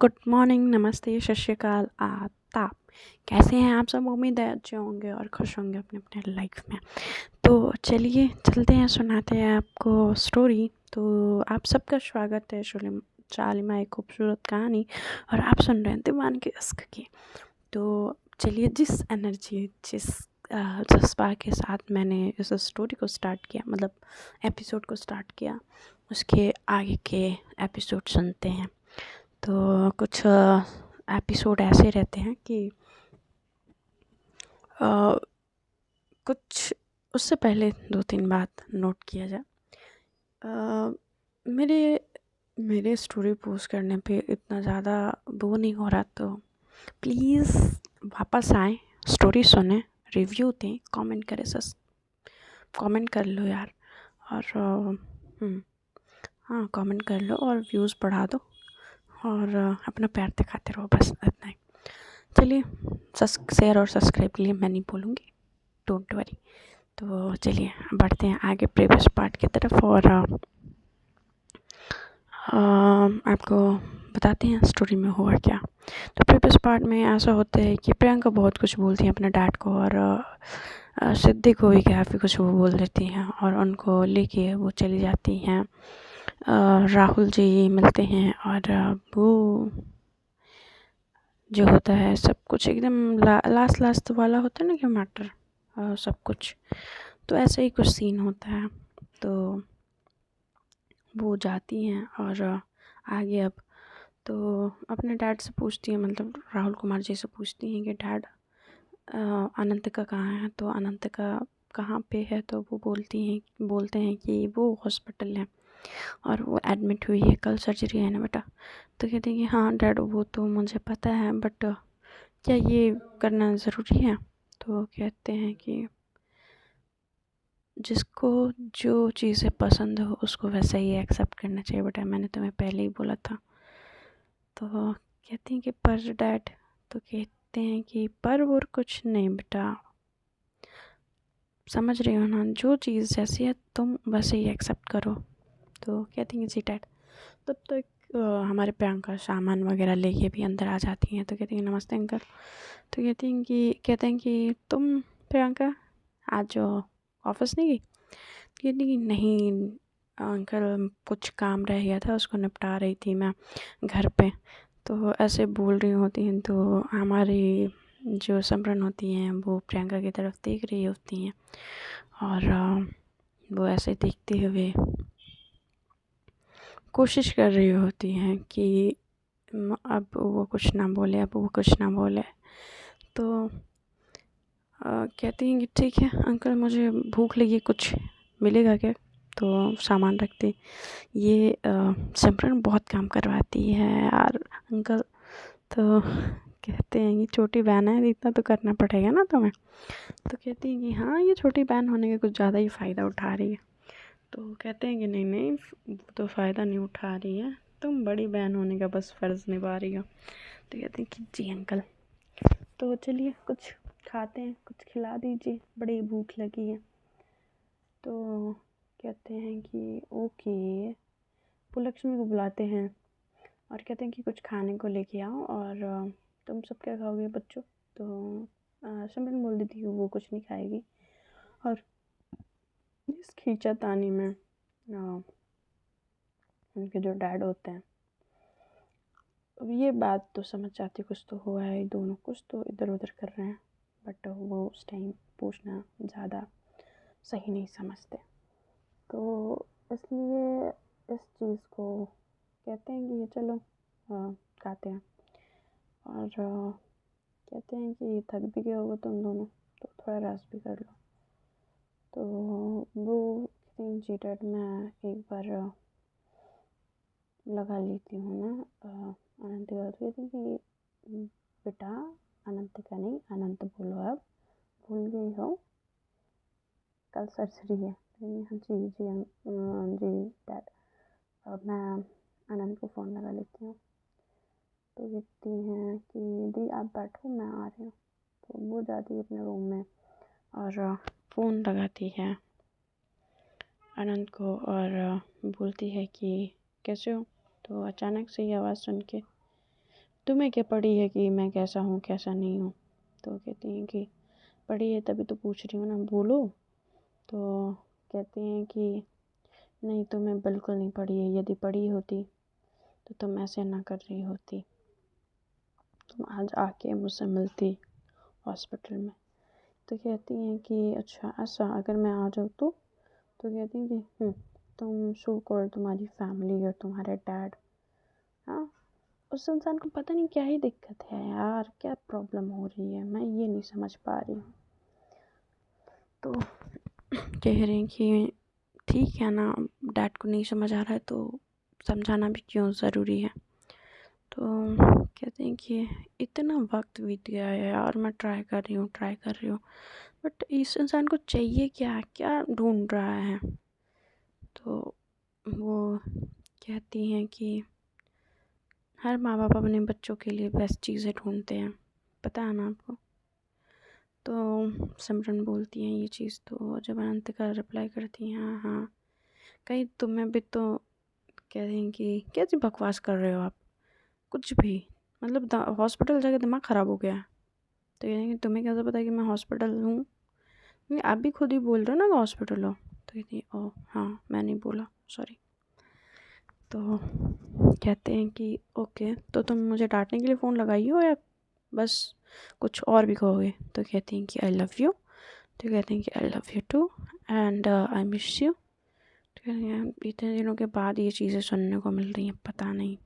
Good morning, नमस्ते, सत श्री अकाल, आदाब। कैसे हैं आप सब? उम्मीद है अच्छे होंगे और खुश होंगे अपने अपने लाइफ में। तो चलिए चलते हैं, सुनाते हैं आपको स्टोरी। तो आप सबका स्वागत है शालिमा एक खूबसूरत कहानी, और आप सुन रहे हैं दीवान के इश्क की। तो चलिए, जिस एनर्जी, जिस जज्बा के साथ मैंने इस स्टोरी को स्टार्ट किया, मतलब एपिसोड को स्टार्ट किया, उसके आगे के एपिसोड सुनते हैं। तो कुछ एपिसोड ऐसे रहते हैं कि अ, कुछ उससे पहले 2-3 बात नोट किया जाए। अ, मेरे मेरे स्टोरी पोस्ट करने पे इतना ज़्यादा वो नहीं हो रहा, तो प्लीज़ वापस आएँ, स्टोरी सुनें, रिव्यू दें, कमेंट करें, कमेंट कर लो यार। और हाँ, कमेंट कर लो और व्यूज़ बढ़ा दो, और अपना प्यार दिखाते रहो, बस इतना ही। चलिए, शेयर और सब्सक्राइब के लिए मैं नहीं बोलूँगी, डोंट वरी। तो चलिए बढ़ते हैं आगे प्रीवियस पार्ट की तरफ, और आपको बताते हैं स्टोरी में हुआ क्या। तो प्रीवियस पार्ट में ऐसा होता है कि प्रियंका बहुत कुछ बोलती है अपने डैड को, और सिद्धि को भी काफ़ी कुछ वो बोल देती हैं, और उनको लेके वो चली जाती हैं। राहुल जी मिलते हैं, और वो जो होता है सब कुछ एकदम लास्ट वाला होता है ना, कि मैटर सब कुछ, तो ऐसा ही कुछ सीन होता है। तो वो जाती हैं और आगे अब तो अपने डैड से पूछती हैं, मतलब राहुल कुमार जी से पूछती हैं कि डैड, अनंतिका कहाँ है? तो अनंतिका कहाँ पे है? तो वो बोलते हैं कि वो हॉस्पिटल है और वो एडमिट हुई है, कल सर्जरी है ना बेटा। तो कहती हैं कि हाँ डैड, वो तो मुझे पता है, बट क्या ये करना ज़रूरी है? तो कहते हैं कि जिसको जो चीज़ें पसंद हो उसको वैसा ही एक्सेप्ट करना चाहिए बेटा, मैंने तुम्हें पहले ही बोला था। तो कहती हैं कि पर डैड, तो कहते हैं कि पर और कुछ नहीं बेटा, समझ रही हो ना, जो चीज़ जैसी है तुम वैसे ही एक्सेप्ट करो। तो कहती हैं जी डैड। तब तक हमारे प्रियंका सामान वगैरह लेके भी अंदर आ जाती हैं। तो कहती हैं नमस्ते अंकल। तो कहते हैं कि तुम प्रियंका आज ऑफिस नहीं गई? कहती कि नहीं अंकल, कुछ काम रह गया था, उसको निपटा रही थी मैं घर पे। तो ऐसे बोल रही होती हैं, तो हमारी जो सिमरन होती हैं वो प्रियंका की तरफ देख रही होती हैं, और वो ऐसे देखते हुए कोशिश कर रही होती हैं कि अब वो कुछ ना बोले, अब वो कुछ ना बोले। तो कहती हैं कि ठीक है अंकल, मुझे भूख लगी, कुछ मिलेगा क्या? तो सामान रखते, ये सिमरन बहुत काम करवाती है यार अंकल। तो कहते हैं कि छोटी बहन है, इतना तो करना पड़ेगा ना तुम्हें। तो कहती हैं कि हाँ, ये छोटी बहन होने का कुछ ज़्यादा ही फ़ायदा उठा रही है। तो कहते हैं कि नहीं नहीं, वो तो फ़ायदा नहीं उठा रही है, तुम बड़ी बहन होने का बस फ़र्ज़ निभा रही हो। तो कहते हैं कि जी अंकल। तो चलिए कुछ खाते हैं, कुछ खिला दीजिए, बड़ी भूख लगी है। तो कहते हैं कि ओके, वो लक्ष्मी को बुलाते हैं और कहते हैं कि कुछ खाने को लेके आओ, और तुम सब क्या खाओगे बच्चों? तो सिमरन बोल देती कि वो कुछ नहीं खाएगी, और इस खींचातानी में उनके जो डैड होते हैं, अब ये बात तो समझ जाती, कुछ तो हुआ है, दोनों कुछ तो इधर उधर कर रहे हैं, बट वो उस टाइम पूछना ज़्यादा सही नहीं समझते। तो इसलिए इस चीज़ को कहते हैं कि चलो खाते हैं, और कहते हैं कि थक भी गए होगे तुम दोनों, तो थोड़ा रेस्ट भी कर लो। तो वो कहते हैं जी डैड, मैं एक बार लगा लेती हूँ ना अनंतिका। तो कहती कि बेटा अनंतिका नहीं, अनंत बोलो, अब भूल गई हो, कल सर्जरी है। हाँ जी जी जी डैड, अब मैं अनंत को फ़ोन लगा लेती हूँ। तो कहती हैं कि दी आप बैठो, मैं आ रही हूँ। तो वो जाती है अपने रूम में और फ़ोन लगाती है अनंत को, और बोलती है कि कैसे हो? तो अचानक से ही आवाज़ सुन के तुम्हें क्या पड़ी है कि मैं कैसा हूँ कैसा नहीं हूँ। तो कहती हैं कि पड़ी है तभी तो पूछ रही हूँ ना, बोलो। तो कहती हैं कि नहीं, तुम्हें बिल्कुल नहीं पड़ी है, यदि पड़ी होती तो तुम ऐसे ना कर रही होती, तुम आज आके मुझसे मिलती हॉस्पिटल में। तो कहती हैं कि अच्छा ऐसा, अगर मैं आ जाऊँ तो कहती हैं कि तुम सो कॉल्ड तुम्हारी फैमिली और तुम्हारे डैड, हाँ, उस इंसान को पता नहीं क्या ही दिक्कत है यार, क्या प्रॉब्लम हो रही है, मैं ये नहीं समझ पा रही हूँ। तो कह रही हैं कि ठीक है ना, डैड को नहीं समझ आ रहा है तो समझाना भी क्यों ज़रूरी है। तो कहते हैं कि इतना वक्त बीत गया है यार, मैं ट्राई कर रही हूँ, बट इस इंसान को चाहिए क्या, क्या ढूंढ रहा है। तो वो कहती हैं कि हर माँ बाप अपने बच्चों के लिए बेस्ट चीज़ें ढूंढते हैं, पता है ना आपको। तो सिमरन बोलती हैं ये चीज़, तो जब अनंतिका रिप्लाई करती हैं हाँ हाँ, कहीं तुम्हें भी तो। कह रही हैं कि कैसी बकवास कर रहे हो आप, कुछ भी, मतलब हॉस्पिटल जाके दिमाग ख़राब हो गया है। तो कह रही हैं कि तुम्हें कैसे पता कि मैं हॉस्पिटल हूँ, क्योंकि आप भी खुद ही बोल रहे हो ना कि हॉस्पिटल हो। तो कहती है ओह हाँ, मैं नहीं बोला, सॉरी। तो कहते हैं कि ओके, तो तुम मुझे डांटने के लिए फ़ोन लगाई हो या बस कुछ और भी कहोगे। तो कहती हैं कि आई लव यू। तो कहते हैं कि I love you too and I miss you. तो कहते हैं इतने दिनों के बाद ये चीज़ें सुनने को मिल रही हैं, पता नहीं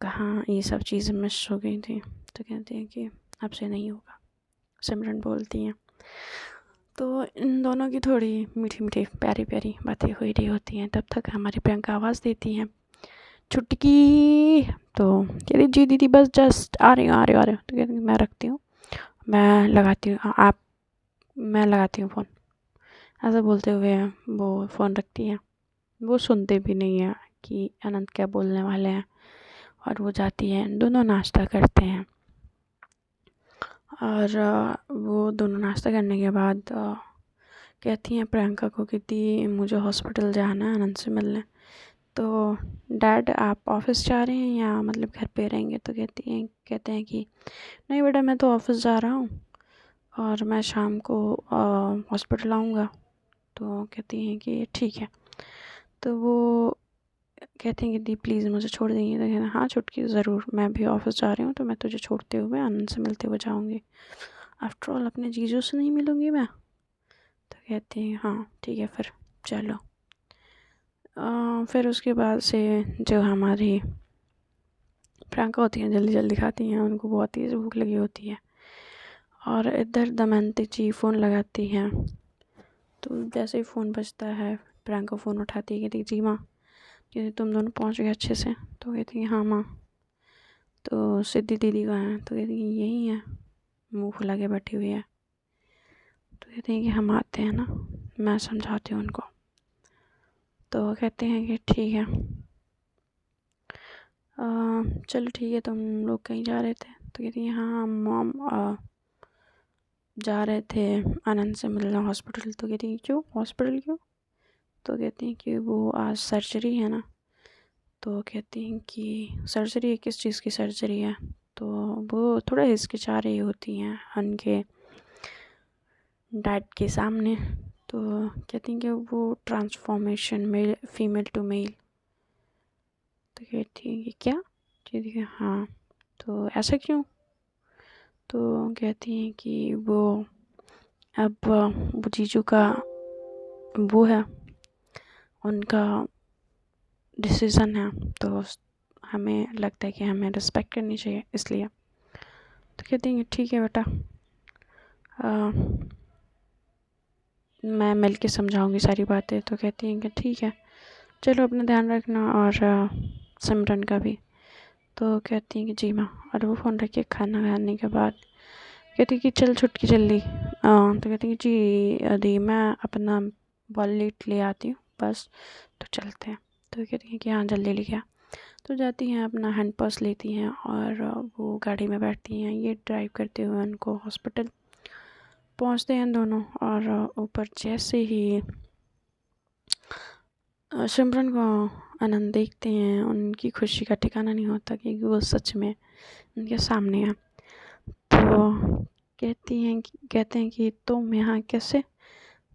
कहाँ ये सब चीज़ें मिस हो गई थी। तो कहते हैं कि अब से नहीं होगा, सिमरन बोलती हैं। तो इन दोनों की थोड़ी मीठी मीठी प्यारी प्यारी बातें हो रही होती हैं, तब तक हमारी प्रियंका आवाज़ देती हैं छुटकी। तो कह रही जी दीदी बस जस्ट आ रही हूँ। तो कहती मैं रखती हूँ, मैं लगाती हूँ आप, मैं लगाती हूँ फ़ोन। ऐसा बोलते हुए वो फ़ोन रखती हैं। वो सुनते भी नहीं हैं कि अनंत क्या बोलने वाले हैं, और वो जाती हैं, दोनों नाश्ता करते हैं। और वो दोनों नाश्ता करने के बाद कहती हैं प्रियंका को कि दी मुझे हॉस्पिटल जाना है अनंत से मिलने। तो डैड आप ऑफिस जा रहे हैं या मतलब घर पे रहेंगे। तो कहते हैं कि नहीं बेटा, मैं तो ऑफिस जा रहा हूँ और मैं शाम को हॉस्पिटल आऊँगा। तो कहती हैं कि ठीक है। तो वो कहते हैं कि दी प्लीज़ मुझे छोड़ देंगे। तो कहते हैं हाँ छुटकी, ज़रूर, मैं भी ऑफिस जा रही हूँ तो मैं तुझे छोड़ते हुए आनंद से मिलते हुए जाऊँगी, आफ्टर ऑल अपने जीजू से नहीं मिलूँगी मैं। तो कहते हैं हाँ ठीक है फिर चलो। फिर उसके बाद से जो हमारी प्रियंका होती हैं जल्दी जल्दी खाती हैं, उनको बहुत तेज़ भूख लगी होती है। और इधर दमयंती जी फ़ोन लगाती हैं। तो जैसे ही फ़ोन बजता है प्रियंका फ़ोन उठाती है, कहती जी माँ, कहती तुम दोनों पहुँच गए अच्छे से। तो कहती है हाँ माँ। तो सिद्धि दीदी कहाँ है। तो कहती है यही है, मुँह फुला के बैठी हुई है। तो कहती हैं कि हम आते हैं ना, मैं समझाती हूँ उनको। तो कहते हैं कि ठीक है, चलो ठीक है, तुम लोग कहीं जा रहे थे। तो कहती हैं हाँ मॉम, जा रहे थे आनंद से मिलना हॉस्पिटल। तो कहती हैं क्यों, हॉस्पिटल क्यों। तो कहती हैं कि वो आज सर्जरी है ना। तो कहती हैं कि सर्जरी, किस चीज़ की सर्जरी है। तो वो थोड़ा हिचकिचा रही होती हैं उनके डैड के सामने। तो कहती हैं कि वो transformation, male female to male. तो कहती हैं कि क्या। कहती है हाँ। तो ऐसा क्यों। तो कहती हैं कि वो अब वो जीजू का वो है, उनका डिसीज़न है, तो हमें लगता है कि हमें रिस्पेक्ट करनी चाहिए, इसलिए। तो कहती हैं ठीक है बेटा, मैं मिल के समझाऊँगी सारी बातें। तो कहती हैं कि ठीक है, चलो अपना ध्यान रखना और सिमरन का भी। तो कहती हैं कि जी माँ। और वो फ़ोन रख के खाना खाने के बाद कहती कि चल छुटकी जल्दी। तो कहती कि जी दी मैं अपना वॉलेट ले आती हूँ बस, तो चलते हैं। तो कहती हैं कि हाँ जल्दी लेके आ। तो जाती हैं, अपना हैंड पर्स लेती हैं और वो गाड़ी में बैठती हैं। ये ड्राइव करते हुए उनको हॉस्पिटल पहुँचते हैं दोनों। और ऊपर जैसे ही सिमरन को आनंद देखते हैं उनकी खुशी का ठिकाना नहीं होता, क्योंकि वो सच में उनके सामने है। तो कहते हैं कि तुम यहाँ कैसे,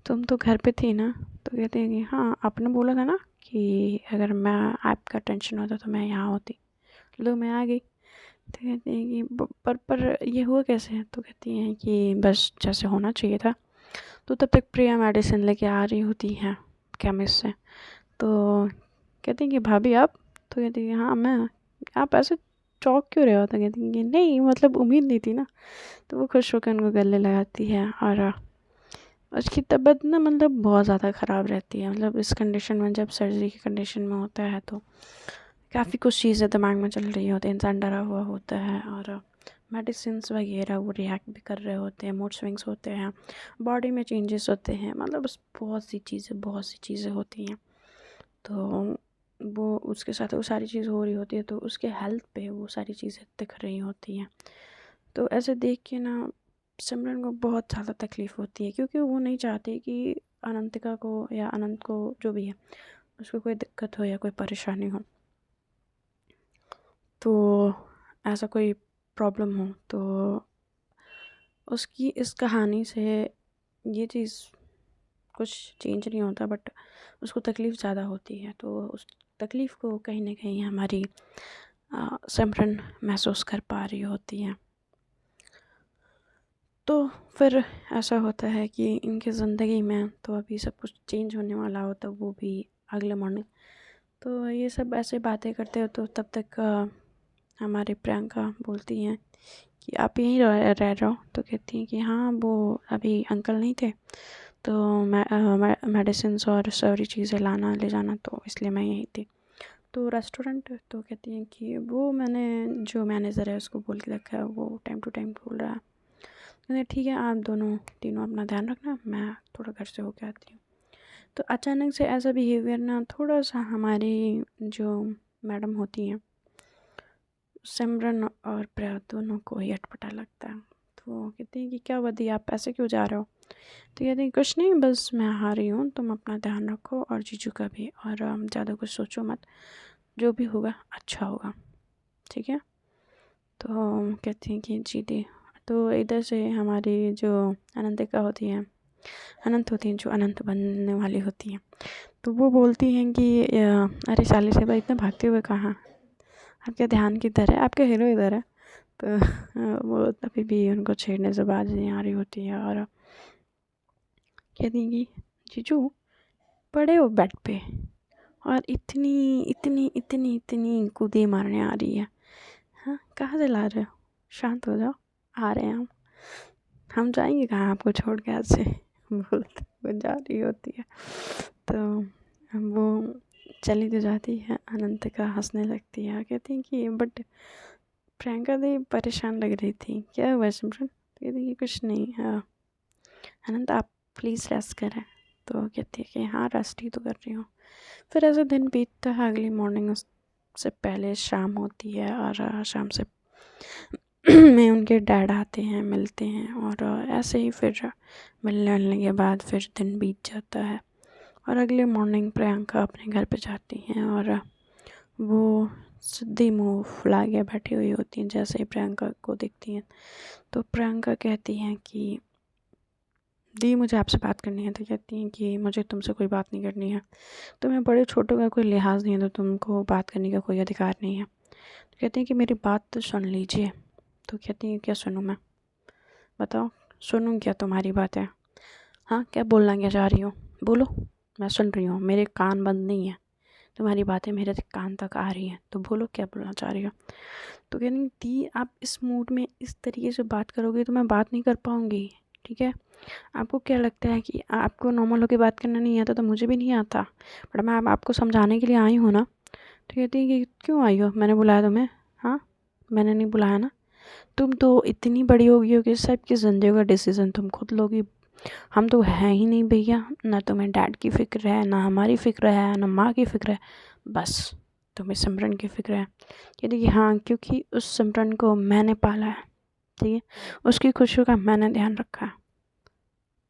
तुम तो घर पे थी ना। तो कहते हैं कि हाँ, आपने बोला था ना कि अगर मैं आपका टेंशन होता तो मैं यहाँ होती, लो मैं आ गई। तो कहते हैं कि पर ये हुआ कैसे। तो कहती हैं कि बस जैसे होना चाहिए था। तो तब तक प्रिया मेडिसिन लेके आ रही होती हैं केमिस्ट से। तो कहती हैं कि भाभी आप। तो कहती है हाँ मैं। आप ऐसे चौंक क्यों रहे हो। तो कहती हैं कि नहीं मतलब उम्मीद नहीं थी ना। तो वो खुश होकर उनको गले लगाती है और उसकी तबीयत ना मतलब बहुत ज़्यादा ख़राब रहती है। मतलब इस कंडीशन में, जब सर्जरी की कंडीशन में होता है तो काफ़ी कुछ चीज़ें दिमाग में चल रही होती है, इंसान डरा हुआ होता है और मेडिसिन्स वगैरह वो रिएक्ट भी कर रहे होते हैं, मूड स्विंग्स होते हैं, बॉडी में चेंजेस होते हैं, मतलब बस बहुत सी चीज़ें होती हैं। तो वो उसके साथ वो सारी चीज़ हो रही होती है, तो उसके हेल्थ पे वो सारी चीज़ें दिख रही होती हैं। तो ऐसे देख के ना सिमरन को बहुत ज़्यादा तकलीफ़ होती है, क्योंकि वो नहीं चाहती कि अनंतिका को या अनंत को जो भी है उसको कोई दिक्कत हो या कोई परेशानी हो, तो ऐसा कोई प्रॉब्लम हो। तो उसकी इस कहानी से ये चीज़ कुछ चेंज नहीं होता, बट उसको तकलीफ़ ज़्यादा होती है। तो उस तकलीफ़ को कहीं ना कहीं हमारी सिमरन महसूस कर पा रही होती हैं। तो फिर ऐसा होता है कि इनकी ज़िंदगी में तो अभी सब कुछ चेंज होने वाला होता, वो भी अगले मॉर्निंग। तो ये सब ऐसे बातें करते हो, तो तब तक हमारी प्रियंका बोलती हैं कि आप यहीं रह रहे हो। तो कहती हैं कि हाँ वो अभी अंकल नहीं थे, तो मैं मेडिसिन्स और सारी चीज़ें लाना ले जाना, तो इसलिए मैं यहीं थी। तो रेस्टोरेंट, तो कहती हैं कि वो मैंने जो मैनेजर है उसको बोल के रखा है, वो टाइम टू टाइम बोल रहा है। कहते ठीक है, आप दोनों तीनों अपना ध्यान रखना, मैं थोड़ा घर से होके आती हूँ। तो अचानक से ऐसा बिहेवियर ना थोड़ा सा हमारी जो मैडम होती हैं सिमरन और प्रिया दोनों को ही अटपटा लगता है। तो कहती हैं कि क्या हुआ दी, आप ऐसे क्यों जा रहे हो। तो कहती हैं कुछ नहीं, बस मैं आ रही हूँ, तुम अपना ध्यान रखो और जीजू का भी, और ज़्यादा कुछ सोचो मत, जो भी होगा अच्छा होगा, ठीक है। तो कहती हैं कि जी दी। तो इधर से हमारी जो अनंतिका होती हैं, अनंत होती हैं, जो अनंत बनने वाली होती हैं, तो वो बोलती हैं कि अरे चाली से भाई इतना भागते हुए कहाँ, आपके ध्यान किधर है, आपके हीरो इधर है। तो वो तभी भी उनको छेड़ने से बाज नहीं आ रही होती है और कहती हैं कि जीजू पड़े हो बेड पे और इतनी इतनी इतनी इतनी कूदे मारने आ रही है। हाँ कहाँ से ला रहे हो, शांत हो जाओ, आ रहे हैं हम जाएंगे कहाँ आपको छोड़ के आज से। बोलते वो जा रही होती है। तो वो चली तो जाती है, अनंतिका हंसने लगती है, कहती है कि बट प्रियंका दी परेशान लग रही थी, क्या हुआ सिमरन। तो कहती है कि कुछ नहीं, अनंत आप प्लीज़ रेस्ट करें। तो कहती है कि हाँ रेस्ट ही तो कर रही हूँ। फिर ऐसे दिन बीतता है, अगली मॉर्निंग से पहले शाम होती है और शाम से में उनके डैड आते हैं, मिलते हैं, और ऐसे ही फिर मिलने के बाद फिर दिन बीत जाता है और अगले मॉर्निंग प्रियंका अपने घर पे जाती हैं और वो सीधी मुँह फुला के बैठी हुई होती हैं। जैसे ही प्रियंका को दिखती हैं तो प्रियंका कहती हैं कि दी मुझे आपसे बात करनी है। तो कहती हैं कि मुझे तुमसे कोई बात नहीं करनी है, तुम्हें बड़े छोटों का कोई लिहाज नहीं है, तो तुमको बात करने का कोई अधिकार नहीं है। तो कहती हैं कि मेरी बात तो सुन लीजिए। तो कहती हैं क्या सुनूँ मैं, बताओ सुनूँ क्या तुम्हारी बातें। हाँ क्या बोलना क्या चाह रही हो, बोलो, मैं सुन रही हूँ, मेरे कान बंद नहीं है, तुम्हारी बातें मेरे कान तक आ रही हैं, तो बोलो क्या बोलना चाह रही हो। तो कहती दी आप इस मूड में इस तरीके से बात करोगे तो मैं बात नहीं कर पाऊँगी, ठीक है। आपको क्या लगता है कि आपको नॉर्मल होकर बात करना नहीं आता, तो मुझे भी नहीं आता, बट मैं आपको समझाने के लिए आई हूँ ना। तो कहती है कि क्यों आई हो, मैंने बुलाया तुम्हें, हाँ मैंने नहीं बुलाया ना। तुम तो इतनी बड़ी हो गई हो कि सबकी ज़िंदगी का डिसीज़न तुम खुद लोगी, हम तो हैं ही नहीं भैया, ना तुम्हें डैड की फ़िक्र है, ना हमारी फ़िक्र है, ना माँ की फ़िक्र है, बस तुम्हें सिमरन की फ़िक्र है। कहती कि हाँ क्योंकि उस सिमरन को मैंने पाला है, ठीक है, उसकी खुशियों का मैंने ध्यान रखा है।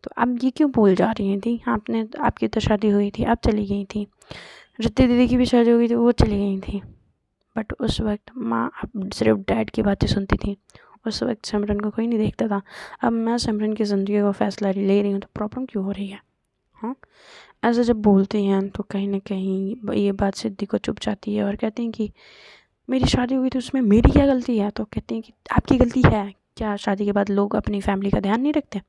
तो अब ये क्यों भूल जा रही थी, आपने आपकी तो शादी हुई थी, आप चली गई थी, रिद्धि दीदी की भी शादी हो गई थी, वो चली गई थी। बट उस वक्त माँ अब सिर्फ डैड की बातें सुनती थी। उस वक्त सिमरन को कोई नहीं देखता था। अब मैं सिमरन की ज़िंदगी का फ़ैसला ले रही हूँ तो प्रॉब्लम क्यों हो रही है? हाँ, ऐसे जब बोलते हैं तो कहीं ना कहीं ये बात सिद्धि को चुभ जाती है और कहते हैं कि मेरी शादी हुई तो उसमें मेरी क्या गलती है? तो कहते हैं कि आपकी गलती है क्या? शादी के बाद लोग अपनी फैमिली का ध्यान नहीं रखते?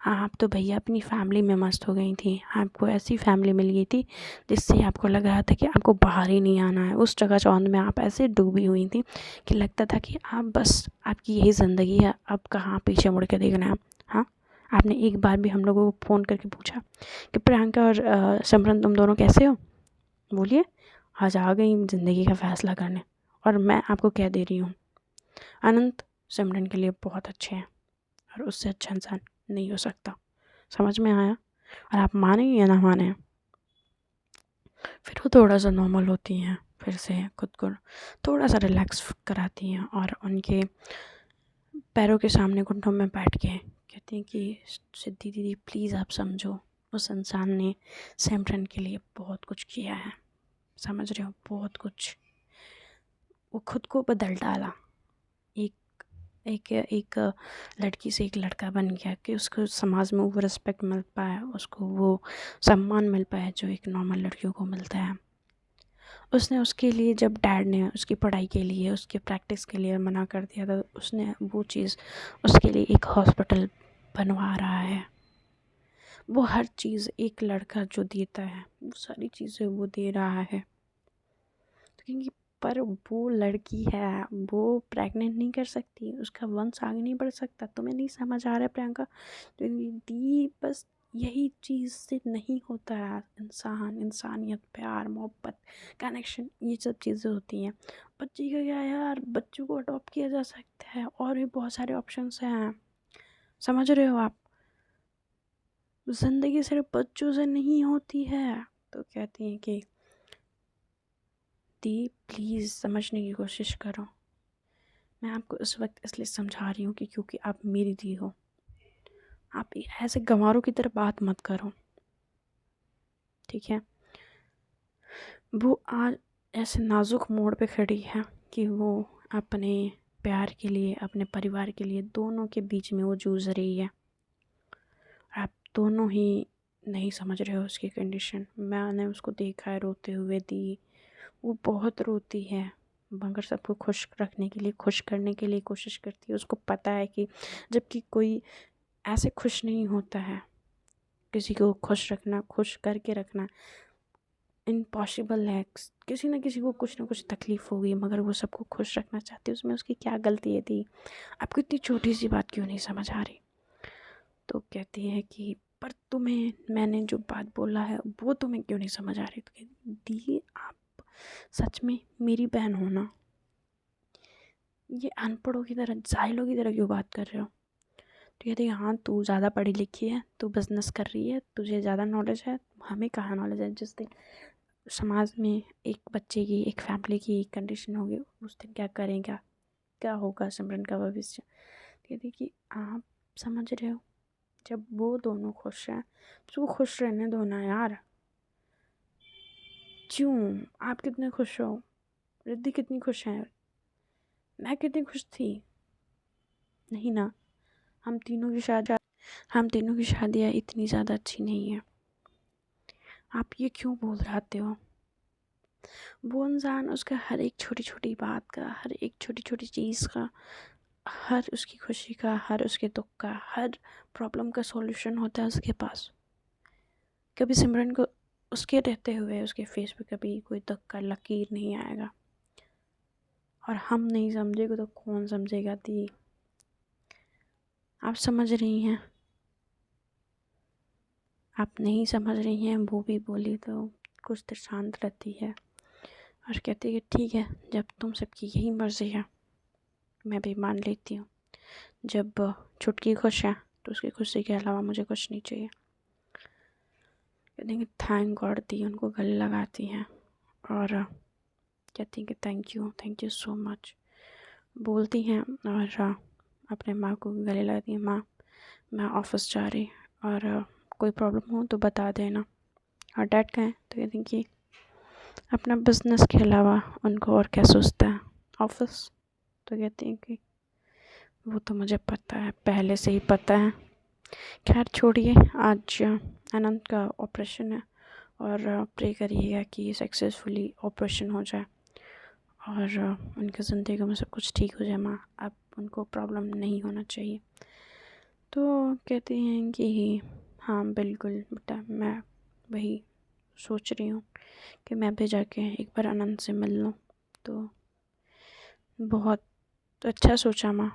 आप तो भैया अपनी फैमिली में मस्त हो गई थी। आपको ऐसी फैमिली मिल गई थी जिससे आपको लग रहा था कि आपको बाहर ही नहीं आना है। उस चकाचौंध में आप ऐसे डूबी हुई थी कि लगता था कि आप बस आपकी यही ज़िंदगी है, अब कहाँ पीछे मुड़ के देखना है। हाँ, आपने एक बार भी हम लोगों को फ़ोन करके पूछा कि प्रियंका और सिमरन तुम दोनों कैसे हो? बोलिए, आज आ गई ज़िंदगी का फ़ैसला करने। और मैं आपको कह दे रही हूँ, अनंत सिमरन के लिए बहुत अच्छे हैं और उससे अच्छा इंसान नहीं हो सकता। समझ में आया? और आप माने या ना माने, फिर वो थोड़ा सा नॉर्मल होती हैं, फिर से खुद को थोड़ा सा रिलैक्स कराती हैं और उनके पैरों के सामने घुटनों में बैठ के कहती हैं कि सिद्धि दीदी प्लीज़ आप समझो, उस इंसान ने सिमरन के लिए बहुत कुछ किया है। समझ रहे हो? बहुत कुछ। वो खुद को बदल डाला। एक एक एक लड़की से एक लड़का बन गया कि उसको समाज में वो रिस्पेक्ट मिल पाए, उसको वो सम्मान मिल पाए जो एक नॉर्मल लड़कियों को मिलता है। उसने उसके लिए, जब डैड ने उसकी पढ़ाई के लिए, उसके प्रैक्टिस के लिए मना कर दिया था, उसने वो चीज़ उसके लिए एक हॉस्पिटल बनवा रहा है। वो हर चीज़ एक लड़का जो देता है वो सारी चीज़ें वो दे रहा है। क्योंकि पर वो लड़की है, वो प्रेग्नेंट नहीं कर सकती, उसका वंश आगे नहीं बढ़ सकता। तुम्हें नहीं समझ आ रहा है प्रियंका? दी बस यही चीज़ से नहीं होता है। इंसान, इंसानियत, प्यार, मोहब्बत, कनेक्शन, ये सब चीज़ें होती हैं। बच्ची का क्या है यार, बच्चों को अडॉप्ट किया जा सकता है और भी बहुत सारे ऑप्शंस हैं। समझ रहे हो आप? ज़िंदगी सिर्फ बच्चों से नहीं होती है। तो कहती हैं कि दी प्लीज़ समझने की कोशिश करो। मैं आपको इस वक्त इसलिए समझा रही हूँ कि क्योंकि आप मेरी दी हो। आप ऐसे गंवारों की तरह बात मत करो, ठीक है? वो आज ऐसे नाजुक मोड़ पे खड़ी है कि वो अपने प्यार के लिए, अपने परिवार के लिए, दोनों के बीच में वो जूझ रही है। आप दोनों ही नहीं समझ रहे हो उसकी कंडीशन। मैंने उसको देखा है रोते हुए। दी वो बहुत रोती है मगर सबको खुश रखने के लिए, खुश करने के लिए कोशिश करती है। उसको पता है कि जबकि कोई ऐसे खुश नहीं होता है। किसी को खुश रखना, खुश करके रखना इम्पॉसिबल है। किसी न किसी को कुछ ना कुछ तकलीफ़ होगी मगर वो सबको खुश रखना चाहती है। उसमें उसकी क्या गलती है थी? आपको इतनी छोटी सी बात क्यों नहीं समझ आ रही? तो कहती है कि पर तुम्हें मैंने जो बात बोला है वो तुम्हें क्यों नहीं समझ आ रही? तो कहती दी आप सच में मेरी बहन हो ना? ये अनपढ़ों की तरह, जाहिलों की तरह क्यों बात कर रहे हो? तो कहती है हाँ, तू ज़्यादा पढ़ी लिखी है, तू बिज़नेस कर रही है, तुझे ज़्यादा नॉलेज है, हमें कहाँ नॉलेज है। जिस दिन समाज में एक बच्चे की, एक फैमिली की कंडीशन होगी, उस दिन क्या करेगा, क्या होगा सिमरन का भविष्य? कहती कि आप समझ रहे हो, जब वो दोनों खुश हैं तो वो खुश रहने दो ना यार। क्यों? आप कितने खुश हो? रिद्धि कितनी खुश है? मैं कितनी खुश थी? नहीं ना। हम तीनों की शादियाँ इतनी ज़्यादा अच्छी नहीं है। आप ये क्यों बोल रहे हो? वो इंसान, उसका हर एक छोटी छोटी बात का, हर एक छोटी छोटी चीज़ का, हर उसकी खुशी का, हर उसके दुख का, हर प्रॉब्लम का सॉल्यूशन होता है उसके पास। कभी सिमरन को उसके रहते हुए उसके फेस पे कभी कोई दुख का लकीर नहीं आएगा। और हम नहीं समझेगा तो कौन समझेगा? दी आप समझ रही हैं? आप नहीं समझ रही हैं। वो भी बोली तो कुछ देर शांत रहती है और कहती है कि ठीक है, जब तुम सबकी यही मर्ज़ी है मैं भी मान लेती हूँ। जब छुटकी खुश है तो उसकी खुशी के अलावा मुझे कुछ नहीं चाहिए। कहती हैं कि थैंक गॉड। दी उनको गले लगाती हैं और कहती हैं कि थैंक यू सो मच बोलती हैं और अपने माँ को गले लगाती हैं। माँ, मैं ऑफिस जा रही और कोई प्रॉब्लम हो तो बता देना। और डैड कहें तो कहती हैं कि अपना बिजनेस के अलावा उनको और क्या सोचता है, ऑफिस। तो कहती हैं कि वो तो मुझे पता है, पहले से ही पता है। खैर छोड़िए, आज अनंत का ऑपरेशन है और प्रे करिएगा कि सक्सेसफुली ऑपरेशन हो जाए और उनकी ज़िंदगी में सब कुछ ठीक हो जाए। माँ, अब उनको प्रॉब्लम नहीं होना चाहिए। तो कहते हैं कि हाँ बिल्कुल बेटा, मैं वही सोच रही हूँ कि मैं भी जाके एक बार अनंत से मिल लूँ। तो बहुत अच्छा सोचा माँ।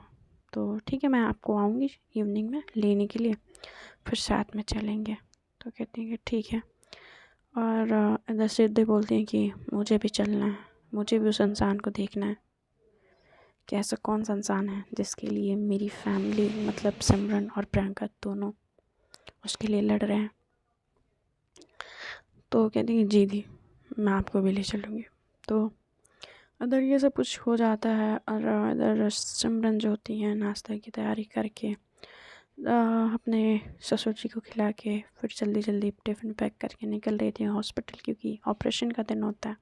तो ठीक है, मैं आपको आऊँगी इवनिंग में लेने के लिए, फिर साथ में चलेंगे। तो कहती हैं कि ठीक है। और इधर से इधर बोलती हैं कि मुझे भी चलना है, मुझे भी उस इंसान को देखना है कि ऐसा कौन सा इंसान है जिसके लिए मेरी फैमिली मतलब सिमरन और प्रियंका दोनों उसके लिए लड़ रहे हैं। तो कहती हैं जी दी, मैं आपको भी ले चलूँगी। तो इधर ये सब कुछ हो जाता है और इधर सिमरन जो होती हैं नाश्ते की तैयारी करके अपने ससुर जी को खिला के फिर जल्दी जल्दी टिफ़िन पैक करके निकल रही थी हॉस्पिटल, क्योंकि ऑपरेशन का दिन होता है।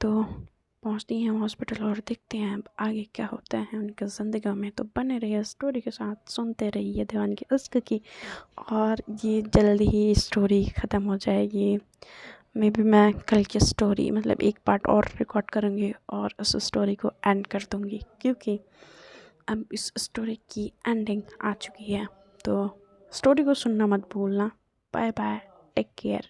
तो पहुंचती हैं हॉस्पिटल और देखते हैं अब आगे क्या होता है उनकी ज़िंदगी में। तो बने रहिए स्टोरी के साथ, सुनते रहिए दीवानगी इश्क की। और ये जल्दी ही स्टोरी ख़त्म हो जाएगी। मे बी मैं कल की स्टोरी मतलब एक पार्ट और रिकॉर्ड करूँगी और उस स्टोरी को एंड कर दूँगी, क्योंकि अब इस स्टोरी की एंडिंग आ चुकी है। तो स्टोरी को सुनना मत भूलना। Bye bye, take care.